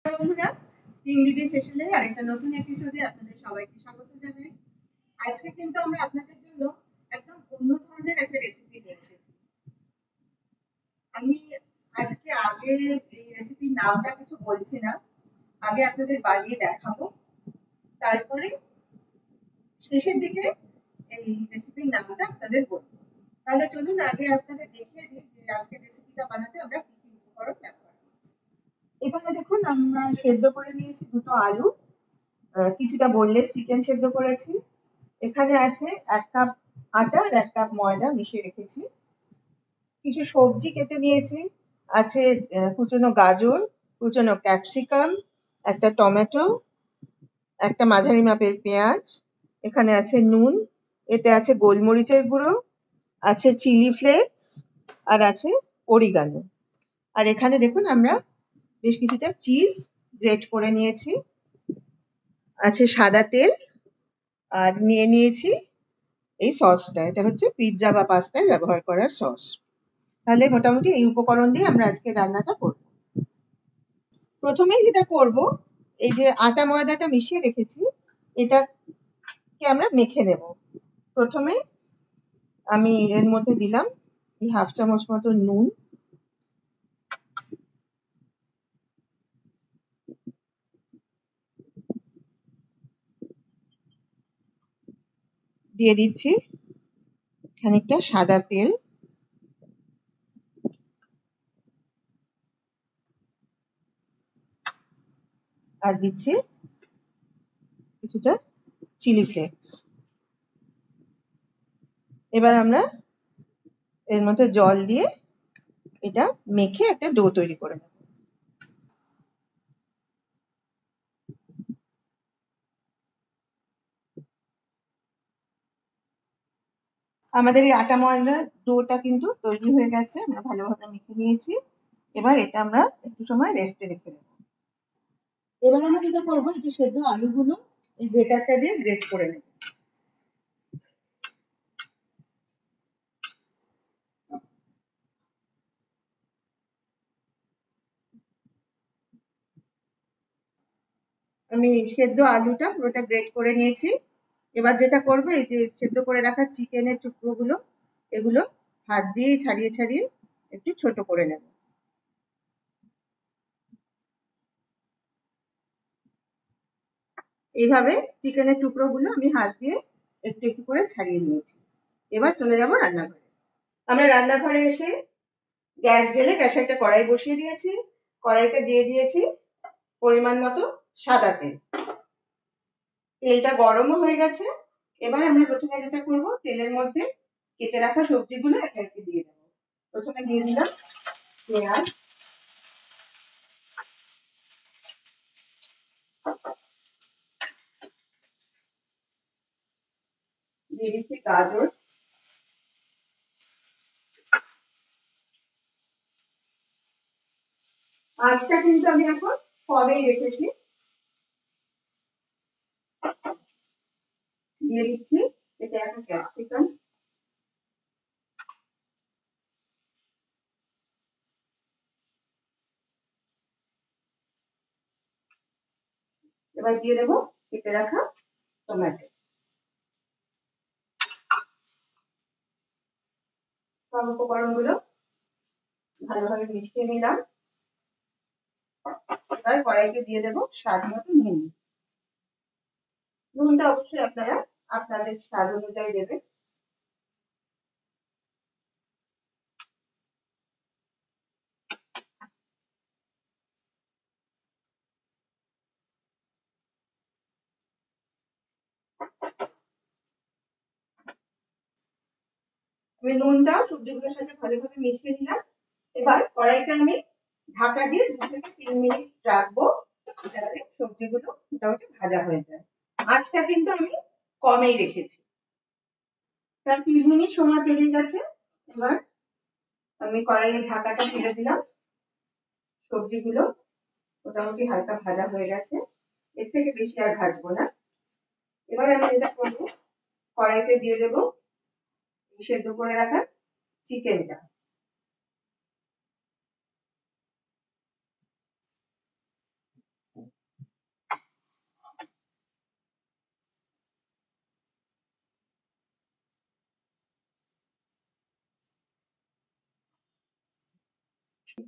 বন্ধুরা, তিন দিদি ফেশিয়ালে আরেকটা নতুন এপিসোডে আপনাদের সবাইকে স্বাগত জানাই। আজকে কিন্তু আমরা আপনাদের জন্য একদম অন্য ধরনের একটা রেসিপি নিয়ে এসেছি। আমি আগে এই রেসিপির নামটা কিছু বলছি না, আগে আপনাদের বানিয়ে দেখাবো, তারপরে শেষের দিকে এই রেসিপির নামটা আপনাদের বলবো। তাহলে চলুন আগে আপনাদের দেখিয়ে দিই যে আজকের রেসিপিটা বানাতে আমরা কি কি উপকরণ ব্যবহার করছি। এখানে দেখুন আমরা সেদ্ধ করে নিয়েছি দুটো আলু, কিছুটা বোনলেস চিকেন সেদ্ধ করেছি। এখানে আছে 1 কাপ আটা আর 1 কাপ ময়দা মিশিয়ে রেখেছি। কিছু সবজি কেটে নিয়েছি, আছে কুচনো গাজর, কুচনো ক্যাপসিকাম, একটা টমেটো, একটা মাঝারি মাপের পেঁয়াজ, এখানে আছে নুন, এতে আছে গোলমরিচের গুঁড়ো, আছে চিলি ফ্লেক্স, আর আছে অরিগানো। আর এখানে দেখুন আমরা বেশ কিছুটা চিজ গ্রেট করে নিয়েছি, আছে সাদা তেল, আর নিয়ে নিয়েছি এই সসটা। এটা হচ্ছে পিৎজা বা পাস্তায় ব্যবহার করার সস। তাহলে মোটামুটি এই উপকরণ দিয়ে আমরা আজকে রান্নাটা করব। প্রথমেই যেটা করব, এই যে আটা ময়দাটা মিশিয়ে রেখেছি, এটাকে আমরা মেখে নেব। প্রথমে আমি এর মধ্যে দিলাম এই 1/2 চামচ মতো নুন, দিয়ে দিচ্ছি খানিকটা সাদা তেল, আর দিচ্ছি কিছুটা চিলি ফ্লেক্স। এবার আমরা এর মধ্যে জল দিয়ে এটা মেখে একটা ডো তৈরি করে নেব। আমাদের এই আটা ময়দার ডোটা কিন্তু তৈরি হয়ে গেছে, আমরা ভালোভাবে মেখে নিয়েছি। এবার এটা আমরা একটু সময় রেস্টে রেখে দেবো। এবার আমরা যেটা করবো, এই যে সেদ্ধ আলুগুলো এই গ্রেটারটা দিয়ে গ্রেট করে নেব। আমি সেদ্ধ আলুটা পুরোটা গ্রেট করে নিয়েছি। এবার যেটা করবো, এই যে সেদ্ধ করে রাখা চিকেনের টুকরোগুলো, এগুলো হাত দিয়ে ছাড়িয়ে ছাড়িয়ে একটু ছোট করে নেব। এইভাবে চিকেনের টুকরোগুলো আমি হাত দিয়ে একটু একটু করে ছাড়িয়ে নিয়েছি। এবার চলে যাব রান্নাঘরে। আমরা রান্নাঘরে এসে গ্যাস জেলে গ্যাসে একটা কড়াই বসিয়ে দিয়েছি। কড়াইতে দিয়ে দিয়েছি পরিমাণ মতো সাদা তেল। তেলটা গরমও হয়ে গেছে। এবার আমরা প্রথমে যেটা করব, তেলের মধ্যে কেটে রাখা সবজিগুলো একে একে দিয়ে দেবো। প্রথমে দিয়ে দিলাম পেঁয়াজ, দিয়ে দিচ্ছি গাজর, আঁচটা কিন্তু আমি এখন কমেই রেখেছি। দিয়ে দিচ্ছি এটা একটা ক্যাপসিকাম, এবার দিয়ে দেবো কেটে রাখা টমেটো। সব উপকরণ গুলো ভালোভাবে মিশিয়ে নিলাম। এবার কড়াইতে দিয়ে দেবো স্বাদ মতো নুন। নুনটা অবশ্যই আপনারা আপনাদের স্বাদ অনুযায়ী দেবেন। আমি নুনটা সবজিগুলোর সাথে ভালোভাবে মিশিয়ে নিলাম। এবার কড়াইতে আমি ঢাকা দিয়ে 2 থেকে 3 মিনিট রাখবো, যাতে সবজিগুলো মোটামুটি ভাজা হয়ে যায়। আঁচটা কিন্তু আমি কমেই রেখেছি। প্রায় 3 মিনিট সময় পেরিয়ে গেছে। এবার আমি কড়াইয়ের ঢাকাটা ছেড়ে দিলাম। সবজিগুলো মোটামুটি হালকা ভাজা হয়ে গেছে, এর থেকে বেশি আর ভাজবো না। এবার আমি যেটা করবো, কড়াইতে দিয়ে দেবো সেদ্ধ করে রাখা চিকেনটা।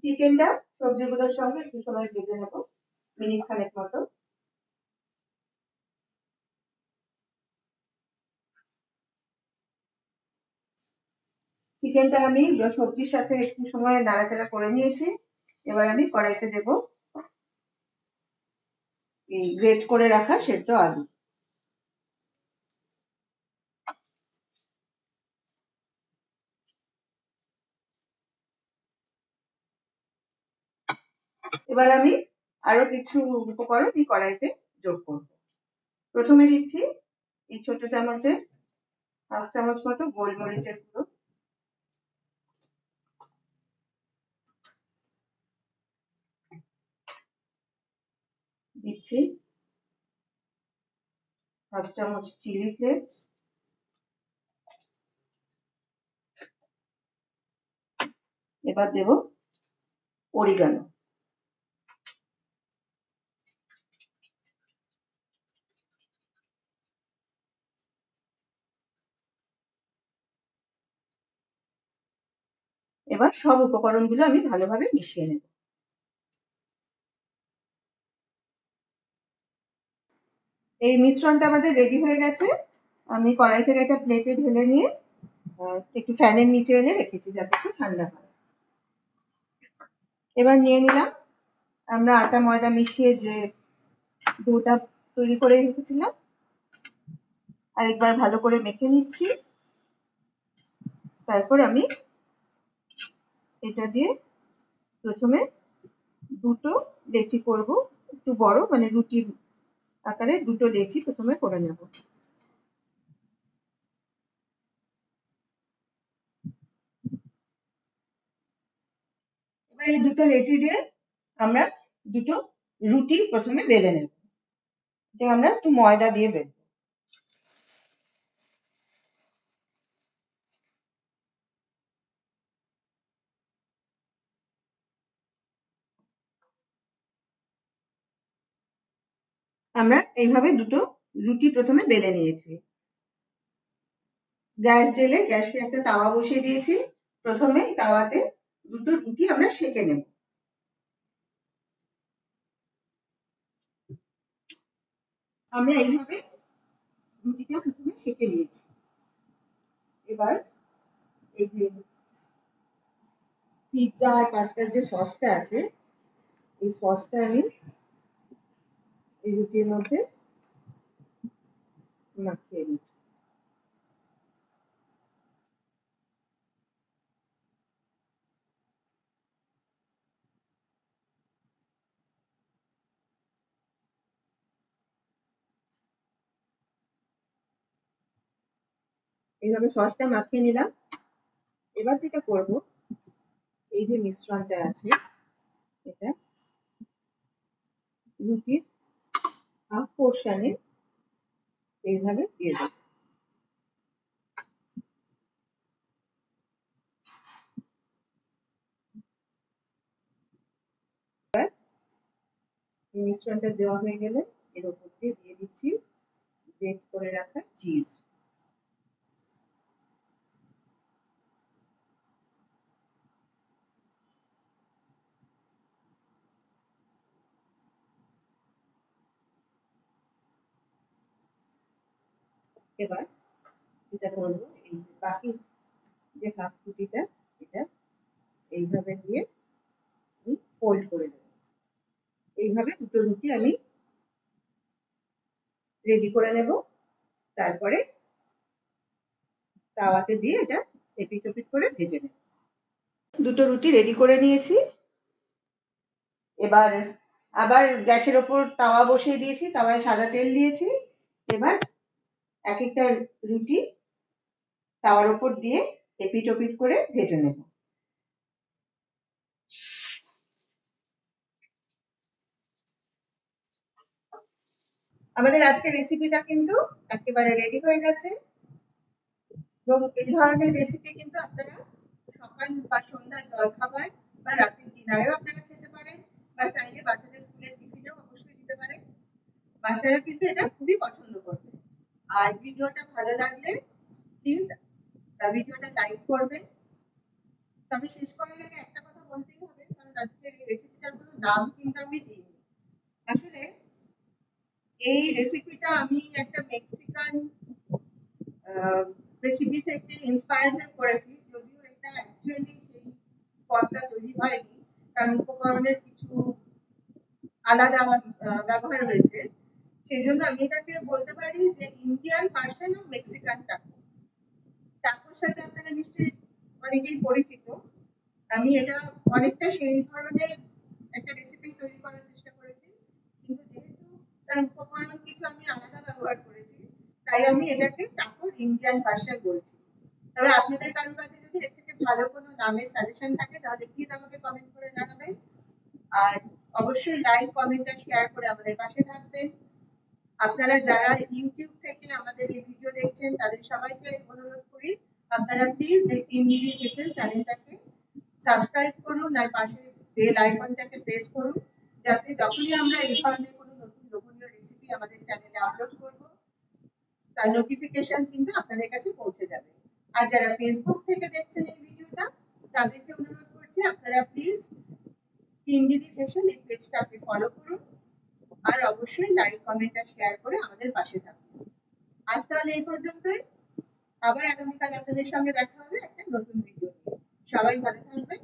চিকেনটা সবজিগুলোর সঙ্গে একটু সময় ভেজে নেব, মিনিট খানেক মতো। চিকেনটা আমি সবজির সাথে একটু সময় নাড়াচাড়া করে নিয়েছি। এবার আমি কড়াইতে দেব এই গ্রেট করে রাখা সেদ্ধ আলু। এবার আমি আরো কিছু উপকরণ এই কড়াইতে যোগ করব। প্রথমে দিচ্ছি এই ছোট চামচে 1/2 চামচ মতো গোলমরিচের গুঁড়ো, দিচ্ছি 1/2 চামচ চিলি ফ্লেক্স, এবার দেব অরিগানো, এবার সব উপকরণগুলো আমি ভালোভাবে মিশিয়ে নেব। এই মিশ্রণটা আমাদের রেডি হয়ে গেছে। আমি কড়াই থেকে একটা প্লেটে ঢেলে নিয়ে একটু ফ্যানের নিচে এনে রেখেছি যাতে একটু ঠান্ডা হয়। এবার নিয়ে নিলাম আমরা আটা ময়দা মিশিয়ে যে ডোটা তৈরি করে রেখেছিলাম, আরেকবার ভালো করে মেখে নিচ্ছি। তারপর আমি এটা দিয়ে প্রথমে দুটো লেচি করব, একটু বড় মানে রুটির আকারে দুটো লেচি প্রথমে করে নেব। এবার এই দুটো লেচি দিয়ে আমরা দুটো রুটি প্রথমে বেলে নেব, এটা আমরা একটু ময়দা দিয়ে বেলবো। আমরা এইভাবে দুটো রুটি প্রথমে বেলে নিয়েছি। গ্যাস জেলে গ্যাসে একটা তাওয়া বসিয়ে দিয়েছি। প্রথমে তাওয়াতে দুটো রুটি আমরা সেঁকে নেব। আমরা এইভাবে রুটিটা প্রথমে সেঁকে নিয়েছি। এবার এই যে পিৎজা আর পাস্তার যে সসটা আছে, এই সসটা আমি এই রুটির মধ্যে মাখিয়ে নিচ্ছি। এইভাবে সসটা মাখিয়ে নিলাম। এবার যেটা করব, এই যে মিশ্রণটা আছে এটা রুটির হাফ পোর্শনে এইভাবে দিয়ে দেব। মিশ্রণটা দেওয়া হয়ে গেলে এর উপর দিয়ে দিয়ে দিচ্ছি গ্রেট করে রাখা চিজ। এবার যেটা করবো, এই বাকি যে হাফ রুটিটা এটা এইভাবে দিয়ে আমি ফোল্ড করে দেবো। এইভাবে দুটো রুটি আমি রেডি করে নেব। তারপরে তাওয়াতে দিয়ে এটা এপিট ওপিট করে ভেজে নেব। দুটো রুটি রেডি করে নিয়েছি। এবার আবার গ্যাসের ওপর তাওয়া বসিয়ে দিয়েছি, তাওয়ায় সাদা তেল দিয়েছি। এবার এক একটা রুটি তাওয়ার ওপর দিয়ে এপিট ওপিট করে ভেজে নেব। আমাদের আজকের রেসিপিটা কিন্তু একেবারে রেডি হয়ে গেছে এবং এই ধরনের রেসিপি কিন্তু আপনারা সকাল বা সন্ধ্যার জলখাবার বা রাতের ডিনারেও আপনারা খেতে পারেন, বা চাইলে বাচ্চাদের স্কুলের টিফিনেও অবশ্যই দিতে পারেন। বাচ্চারা কিন্তু এটা খুবই পছন্দ করবে। আর ভিডিওটা ভালো লাগলে প্লিজ ভিডিওটা লাইক করবেন। তবে শেষ করার আগে একটা কথা বলতেই হবে, নাম কিন্তু আমি দিইনি। আসলে এই রেসিপিটা আমি একটা মেক্সিকান রেসিপি থেকে ইন্সপায়ার্ড হয়ে করেছি, যদিও এটা অ্যাকচুয়ালি সেই পদটা তৈরি হয়নি, কারণ উপকরণের কিছু আলাদা ব্যবহার হয়েছে। সেই জন্য আমি এটাকে বলতে পারি যে Indian version of Mexican taco. টাকোর সাথে আপনারা নিশ্চয়ই অনেকেই পরিচিত। আমি এটা অনেকটা সেই ধরনের একটা রেসিপি তৈরি করার চেষ্টা করেছি, কিন্তু যেহেতু তার উপকরণ কিছু আমি আলাদা ব্যবহার করেছি, তাই আমি এটাকে টাকোর ইন্ডিয়ান ভার্সন বলছি। তবে আপনাদের কারোর কাছে যদি এর থেকে ভালো কোনো নামের সাজেশন থাকে তাহলে প্লিজ আমাকে কমেন্ট করে জানাবেন। আর অবশ্যই লাইক, কমেন্ট আর শেয়ার করে আমাদের পাশে থাকবেন। আপনারা যারা ইউটিউব থেকে আমাদের এই ভিডিও দেখছেন তাদের সবাইকে অনুরোধ করি আপনারা প্লিজ এই তিনদিদি স্পেশাল চ্যানেলটাকে সাবস্ক্রাইব করুন আর পাশে বেল আইকনটাকে প্রেস করুন, যাতে যখনই আমরা এই ধরনের কোনো নতুন লোভনীয় রেসিপি আমাদের চ্যানেলে আপলোড করব তার নোটিফিকেশন কিন্তু আপনাদের কাছে পৌঁছে যাবে। আর যারা ফেসবুক থেকে দেখছেন এই ভিডিওটা তাদেরকে অনুরোধ করছি আপনারা প্লিজ তিনদিদি স্পেশাল এই পেজটাকে ফলো করুন আর অবশ্যই লাইক, কমেন্ট আর শেয়ার করে আমাদের পাশে থাকুন। আজ তাহলে এই পর্যন্তই। আবার আগামীকাল আপনাদের সঙ্গে দেখা হবে একটা নতুন ভিডিও নিয়ে। সবাই ভালো থাকবেন।